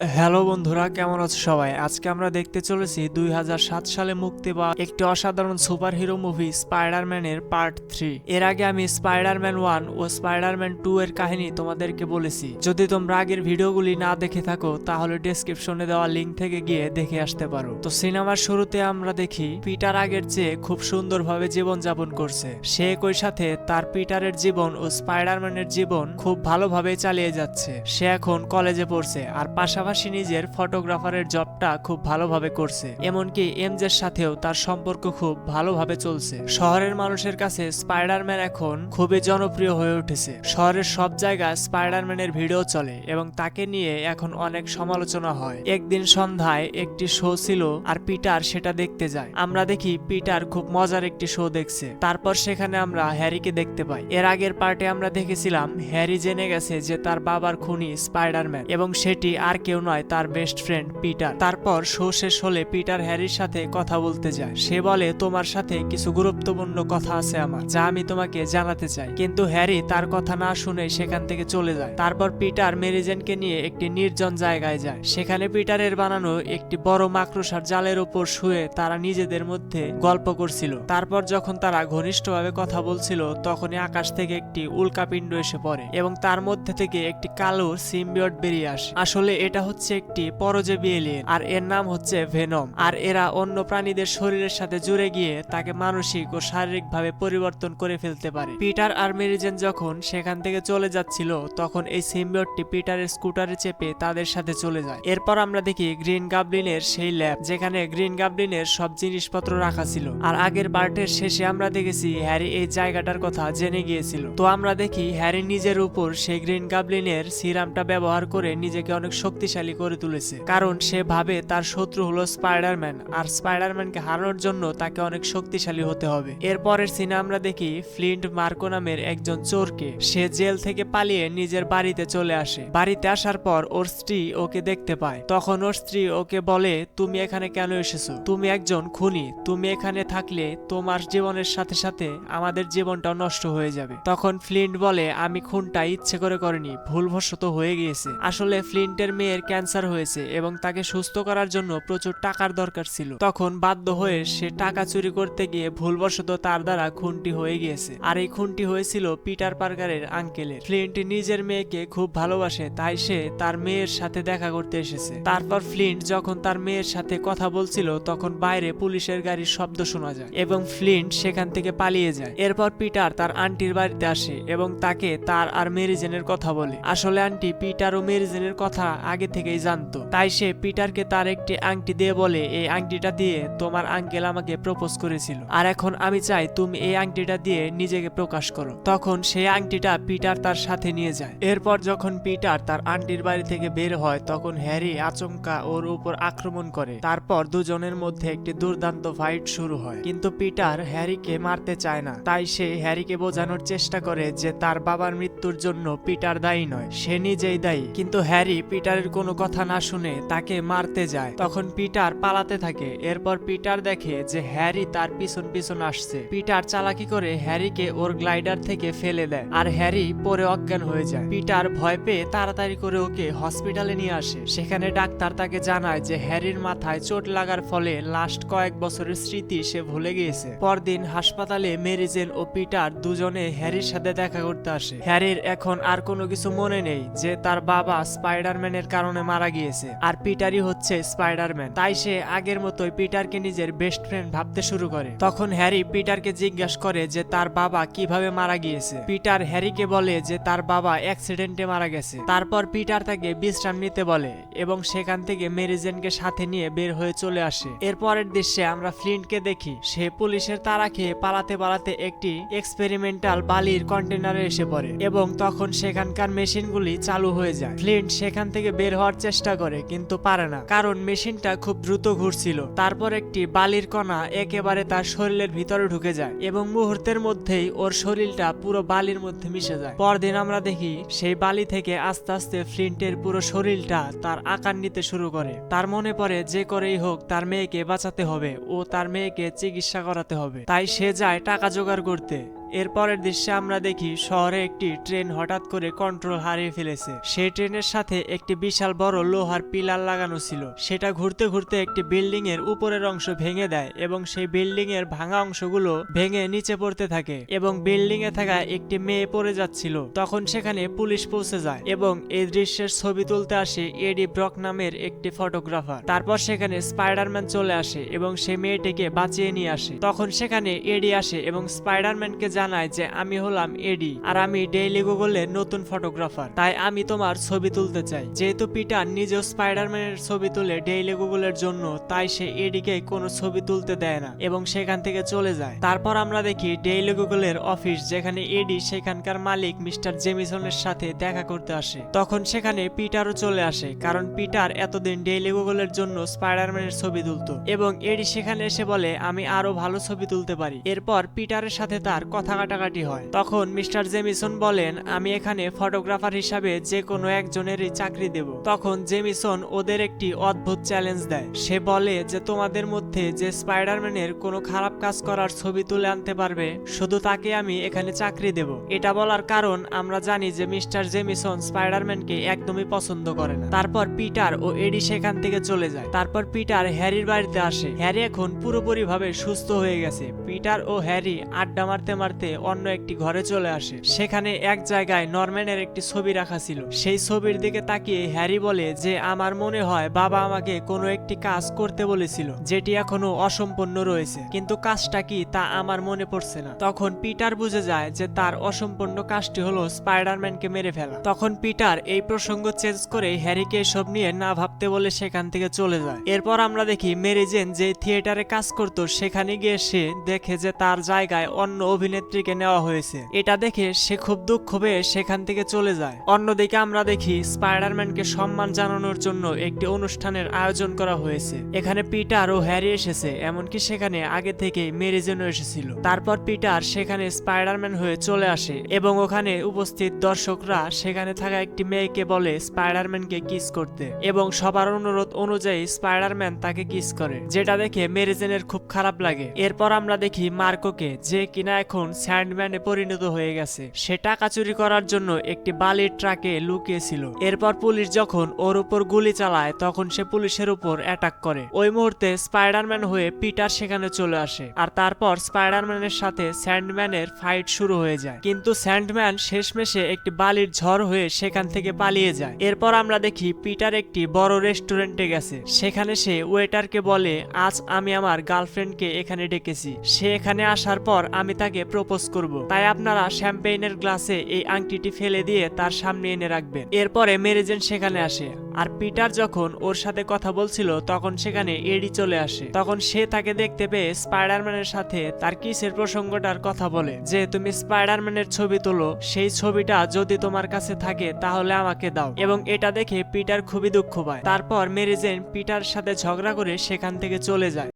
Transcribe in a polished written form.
Hello বন্ধুরা, কেমন আছো সবাই? আজকে আমরা দেখতে চলেছি 2007 সালে মুক্তি পাওয়া একটি অসাধারণ সুপারহিরো মুভি স্পাইডারম্যানের পার্ট 3। এর আগে আমি স্পাইডারম্যান 1 ও স্পাইডারম্যান 2 এর কাহিনী তোমাদেরকে বলেছি। যদি তোমরা আগের ভিডিওগুলি না দেখে থাকো তাহলে ডেসক্রিপশনে দেওয়া লিঙ্ক থেকে গিয়ে দেখে আসতে পারো। তো সিনেমার শুরুতে আমরা দেখি পিটার আগের চেয়ে খুব সুন্দরভাবে জীবনযাপন করছে। সে একই সাথে তার পিটারের জীবন ও স্পাইডারম্যানের জীবন খুব ভালোভাবে চালিয়ে যাচ্ছে। সে এখন কলেজে পড়ছে আর পাশাপাশি নিজের ফটোগ্রাফারের জবটা খুব ভালোভাবে করছে। এমনকি এমজের সাথেও তার সম্পর্ক খুব ভালোভাবে চলছে। শহরের মানুষের কাছে স্পাইডারম্যান এখন খুবই জনপ্রিয় হয়ে উঠেছে। শহরের সব জায়গায় স্পাইডারম্যানের ভিডিও চলে এবং তাকে নিয়ে এখন অনেক সমালোচনা হয়। একদিন সন্ধ্যায় একটি শো ছিল আর পিটার সেটা দেখতে যায়। আমরা দেখি পিটার খুব মজার একটি শো দেখছে। তারপর সেখানে আমরা হ্যারিকে দেখতে পাই। এর আগের পার্টে আমরা দেখেছিলাম হ্যারি জেনে গেছে যে তার বাবার খুনি স্পাইডারম্যান এবং সেটি আর কেউ নয়, তার বেস্ট ফ্রেন্ড পিটার। তারপর শো শেষ হলে পিটার হ্যারির সাথে কথা বলতে যায়। সে বলে, তোমার সাথে কিছু গুরুত্বপূর্ণ কথা আছে আমার, যা আমি তোমাকে জানাতে চাই। কিন্তু হ্যারি তার কথা না শুনে সেখান থেকে চলে যায়। তারপর পিটার মেরি জেনকে নিয়ে একটি নির্জন জায়গায় যায়। সেখানে পিটারের বানানো একটি বড় মাকড়সার জালের উপর শুয়ে তারা নিজেদের মধ্যে গল্প করছিল। তারপর যখন তারা ঘনিষ্ঠভাবে কথা বলছিল তখনই আকাশ থেকে একটি উল্কাপিণ্ড এসে পড়ে এবং তার মধ্যে থেকে একটি কালো সিম্বিয়ট বেরিয়ে আসে। আসলে এটা হচ্ছে একটি পরজীবী এলিয়েন আর এর নাম হচ্ছে ভেনম। আর এরা অন্য প্রাণীদের শরীরের সাথে জুড়ে গিয়ে তাকে মানসিক ও শারীরিকভাবে পরিবর্তন করে ফেলতে পারে। পিটার আর মেরিজেন যখন সেখান থেকে চলে যাচ্ছিল তখন এই সিম্বিয়টটি পিটারের স্কুটারে চেপে তাদের সাথে চলে যায়। এরপর আমরা দেখি গ্রিন গাবলিনের সেই ল্যাব, যেখানে গ্রিন গাবলিনের সব জিনিসপত্র রাখা ছিল। আর আগের পার্টের শেষে আমরা দেখেছি হ্যারি এই জায়গাটার কথা জেনে গিয়েছিল। তো আমরা দেখি হ্যারি নিজের উপর সেই গ্রিন গাবলিনের সিরামটা ব্যবহার করে নিজেকে অনেক শক্তিশালী করে তুলেছে, কারণ সে ভাবে তার শত্রু হলো স্পাইডারম্যান আর স্পাইডারম্যানকে হারানোর জন্য তাকে অনেক শক্তিশালী হতে হবে। এরপরের সিনে আমরা দেখি ফ্লিন্ট মার্কো নামের একজন চোরকে। সে জেল থেকে পালিয়ে নিজের বাড়িতে চলে আসে। বাড়িতে আসার পর ওর স্ত্রী ওকে দেখতে পায়। তখন ওর স্ত্রী ওকে বলে, তুমি এখানে কেন এসেছো? তুমি একজন খুনি। তুমি এখানে থাকলে তোমার জীবনের সাথে সাথে আমাদের জীবনটাও নষ্ট হয়ে যাবে। তখন ফ্লিন্ট বলে, আমি খুনটা ইচ্ছে করে করিনি, ভুলবশত হয়ে গিয়েছে। আসলে ফ্লিন্টের মেয়ের ক্যান্সার হয়েছে এবং তাকে সুস্থ করার জন্য প্রচুর টাকার দরকার ছিল। তখন বাধ্য হয়ে সে টাকা চুরি করতে গিয়ে ভুলবশত তার দ্বারা খুনটি হয়ে গিয়েছে। আর এই খুনটি হয়েছিল পিটার পার্কারের আঙ্কেলের। ফ্লিন্ট নিজের মেয়েকে খুব ভালোবাসে, তাই সে তার মেয়ের সাথে দেখা করতে এসেছে। তারপর ফ্লিন্ট যখন তার মেয়ের সাথে কথা বলছিল তখন বাইরে পুলিশের গাড়ির শব্দ শোনা যায় এবং ফ্লিন্ট সেখান থেকে পালিয়ে যায়। এরপর পিটার তার আন্টির বাড়িতে আসে এবং তাকে তার আর মেরিজেনের কথা বলে। আসলে আন্টি পিটার ও মেরিজেনের কথা আগে থেকেই জানতো, তাই সে পিটারকে তার একটি আংটি দিয়ে বলে, এই আংটিটা দিয়ে তোমার আঙ্কেল আমাকে প্রপোজ করেছিল আর এখন আমি চাই তুমি এই আংটিটা দিয়ে নিজেকে প্রকাশ করো। তখন সেই আংটিটা পিটার তার সাথে নিয়ে যায়। এরপর যখন পিটার তার আন্টির বাড়ি থেকে বের হয় তখন হ্যারি আচমকা ওর উপর আক্রমণ করে। তারপর দুজনের মধ্যে একটি দুর্দান্ত ফাইট শুরু হয়, কিন্তু পিটার হ্যারিকে মারতে চায় না। তাই সে হ্যারিকে বোঝানোর চেষ্টা করে যে তার বাবার মৃত্যুর জন্য পিটার দায়ী নয়, সে নিজেই দায়ী। কিন্তু হ্যারি পিটারের কোনো কথা না শুনে তাকে মারতে যায়। তখন পিটার পালাতে থাকে। এরপর পিটার দেখে যে হ্যারি তার পিছন পিছন আসছে। পিটার চালাকি করে হ্যারিকে ওর গ্লাইডার থেকে ফেলে দেয় আর হ্যারি পরে অজ্ঞান হয়ে যায়। পিটার ভয় পেয়ে তাড়াতাড়ি করে ওকে হসপিটালে নিয়ে আসে। সেখানে ডাক্তার তাকে জানায় যে হ্যারির মাথায় চোট লাগার ফলে লাস্ট কয়েক বছরের স্মৃতি সে ভুলে গিয়েছে। পরদিন হাসপাতালে মেরিজেন ও পিটার দুজনে হ্যারির সাথে দেখা করতে আসে। হ্যারির এখন আর কোনো কিছু মনে নেই যে তার বাবা স্পাইডারম্যানের কারণে মারা গিয়েছে আর পিটারই হচ্ছে স্পাইডারম্যান। তাই সে আগের মতোই পিটারকে নিজের বেস্ট ফ্রেন্ড ভাবতে শুরু করে। তখন হ্যারি পিটারকে জিজ্ঞাসা করে যে তার বাবা কিভাবে মারা গিয়েছে। পিটার হ্যারিকে বলে যে তার বাবা অ্যাক্সিডেন্টে মারা গেছে। তারপর পিটার তাকে বিশ্রাম নিতে বলে এবং সেখান থেকে মেরিজেনকে সাথে নিয়ে বের হয়ে চলে আসে। এরপরের দৃশ্যে আমরা ফ্লিন্টকে দেখি। সে পুলিশের তাড়া খেয়ে পালাতে পালাতে একটি এক্সপেরিমেন্টাল বালির কন্টেনারে এসে পড়ে এবং তখন সেখানকার মেশিনগুলি চালু হয়ে যায়। ফ্লিন্ট সেখান থেকে বের হওয়ার চেষ্টা করে কিন্তু পারে না, কারণ মেশিনটা খুব দ্রুত ঘুরছিল। তারপর একটি বালির কণা একেবারে তার শরীরের ভিতরে ঢুকে যায় এবং মুহূর্তের মধ্যেই ওর শরীরটা পুরো বালির মধ্যে মিশে যায়। পরদিন আমরা দেখি সেই বালি থেকে আস্তে আস্তে ফ্লিন্টের পুরো শরীরটা তার আকার নিতে শুরু করে। তার মনে পড়ে যে করেই হোক তার মেয়েকে বাঁচাতে হবে ও তার মেয়েকে চিকিৎসা করাতে হবে। তাই সে যায় টাকা জোগাড় করতে। এরপরের দৃশ্যে আমরা দেখি শহরে একটি ট্রেন হঠাৎ করে কন্ট্রোল হারিয়ে ফেলেছে। সেই ট্রেনের সাথে একটি বিশাল বড় লোহার পিলার লাগানো ছিল। সেটা ঘুরতে ঘুরতে একটি বিল্ডিং এর উপরের অংশ ভেঙে দেয় এবং সেই বিল্ডিং এর ভাঙা অংশগুলো ভেঙে নিচে পড়তে থাকে এবং বিল্ডিং এ থাকা একটি মেয়ে পড়ে যাচ্ছিল। তখন সেখানে পুলিশ পৌঁছে যায় এবং এই দৃশ্যের ছবি তুলতে আসে এডি ব্রক নামের একটি ফটোগ্রাফার। তারপর সেখানে স্পাইডারম্যান চলে আসে এবং সে মেয়েটিকে বাঁচিয়ে নিয়ে আসে। তখন সেখানে এডি আসে এবং স্পাইডারম্যানকে জানায় যে আমি হলাম এডি আর আমি ডেইলি গুগলের নতুন ফটোগ্রাফার, তাই আমি তোমার ছবি তুলতে চাই। যেহেতু পিটার নিজেও স্পাইডারম্যানের ছবি তুলে ডেইলি গুগলের জন্য, তাই সে এডিকে কোনো ছবি তুলতে দেয় না এবং সেখান থেকে চলে যায়। তারপর আমরা দেখি ডেইলি গুগলের অফিস, যেখানে এডি সেখানকার মালিক মিস্টার জেমিসনের সাথে দেখা করতে আসে। তখন সেখানে পিটারও চলে আসে, কারণ পিটার এতদিন ডেইলি গুগলের জন্য স্পাইডারম্যানের ছবি তুলতো এবং এডি সেখানে এসে বলে আমি আরো ভালো ছবি তুলতে পারি। এরপর পিটারের সাথে তার কথা কাটাকাটি হয়। তখন মিস্টার জেমিসন বলেন আমি এখানে ফটোগ্রাফার হিসাবে যে কোনো একজনেরই চাকরি দেব। তখন জেমিসন ওদের একটি অদ্ভুত চ্যালেঞ্জ দেয়। সে বলে যে তোমাদের মধ্যে যে স্পাইডারম্যানের কোনো খারাপ কাজ করার ছবি তুলে আনতে পারবে শুধু তাকে আমি এখানে চাকরি দেব। এটা বলার কারণ আমরা জানি যে মিস্টার জেমিসন স্পাইডারম্যানকে একদমই পছন্দ করে না। তারপর পিটার ও এডি সেখান থেকে চলে যায়। তারপর পিটার হ্যারির বাড়িতে আসে। হ্যারি এখন পুরোপুরি ভাবে সুস্থ হয়ে গেছে। পিটার ও হ্যারি আড্ডা মারতে মারতে অন্য একটি ঘরে চলে আসে। সেখানে এক জায়গায় নরম্যানের একটি ছবি রাখা ছিল। সেই ছবির দিকে তাকিয়ে হ্যারি বলে যে আমার মনে হয় বাবা আমাকে কোনো একটি কাজ করতে বলেছিল যেটি এখনো অসম্পূর্ণ রয়েছে, কিন্তু কাজটা কি তা আমার মনে পড়ছে না। তখন পিটার বুঝে যায় যে তার অসম্পূর্ণ কাজটি হলো স্পাইডারম্যানকে মেরে ফেলা। তখন পিটার এই প্রসঙ্গ চেঞ্জ করে হ্যারিকে এসব নিয়ে না ভাবতে বলে সেখান থেকে চলে যায়। এরপর আমরা দেখি মেরি জেন যে থিয়েটারে কাজ করতো সেখানে গিয়ে সে দেখে যে তার জায়গায় অন্য অভিনেত্রীকে নেওয়া হয়েছে। এটা দেখে সে খুব দুঃখ পেয়ে সেখান থেকে চলে যায়। অন্যদিকে আমরা দেখি স্পাইডারম্যানকে সম্মান জানানোর জন্য একটি অনুষ্ঠানের আয়োজন করা হয়েছে। এখানে পিটার ও হ্যারি এসেছে, এমনকি সেখানে আগে থেকে মেরি জেনও এসেছিল। তারপর পিটার সেখানে স্পাইডারম্যান হয়ে চলে আসে এবং ওখানে উপস্থিত দর্শকরা সেখানে থাকা একটি মেয়েকে বলে স্পাইডারম্যানকে কিস করতে এবং সবার অনুরোধ অনুযায়ী স্পাইডারম্যান তাকে কিস করে, যেটা দেখে মেরি জেনের খুব খারাপ লাগে। এরপর আমরা দেখি মার্কোকে, যে কিনা এখন স্যান্ডম্যানে পরিণত হয়ে গেছে। সে টাকা চুরি করার জন্য একটি বালির ট্রাকে লুকিয়েছিল। এরপর পুলিশ যখন ওর উপর গুলি চালায় তখন সে পুলিশের উপর অ্যাটাক করে। ওই মুহূর্তে স্পাইডারম্যান হয়ে পিটার সেখানে চলে আসে আর তারপর স্পাইডারম্যানের সাথে স্যান্ডম্যানের ফাইট শুরু হয়ে যায়। কিন্তু স্যান্ডম্যান শেষমেশে একটি বালির ঝড় হয়ে সেখান থেকে পালিয়ে যায়। এরপর আমরা দেখি পিটার একটি বড় রেস্টুরেন্টে গেছে। সেখানে সে ওয়েটারকে বলে আজ আমি আমার গার্লফ্রেন্ডকে এখানে ডেকেছি। সে এখানে আসার পর আমি তাকে প্রপোজ করব, তাই আপনারা শ্যাম্পেইনের গ্লাসে এই আংটিটি ফেলে দিয়ে তার সামনে এনে রাখবেন। এরপরে মেরি জেন সেখানে আসে আর পিটার যখন ওর সাথে কথা বলছিল তখন সেখানে এডি চলে আসে। তখন সে তাকে দেখতে পেয়ে স্পাইডারম্যানের সাথে তার কিসের প্রসঙ্গটার কথা বলে যে তুমি স্পাইডারম্যানের ছবি তোলো, সেই ছবিটা যদি তোমার কাছে থাকে তাহলে আমাকে দাও, এবং এটা দেখে পিটার খুবই দুঃখ পায়। তারপর মেরি জেন পিটার সাথে ঝগড়া করে সেখান থেকে চলে যায়।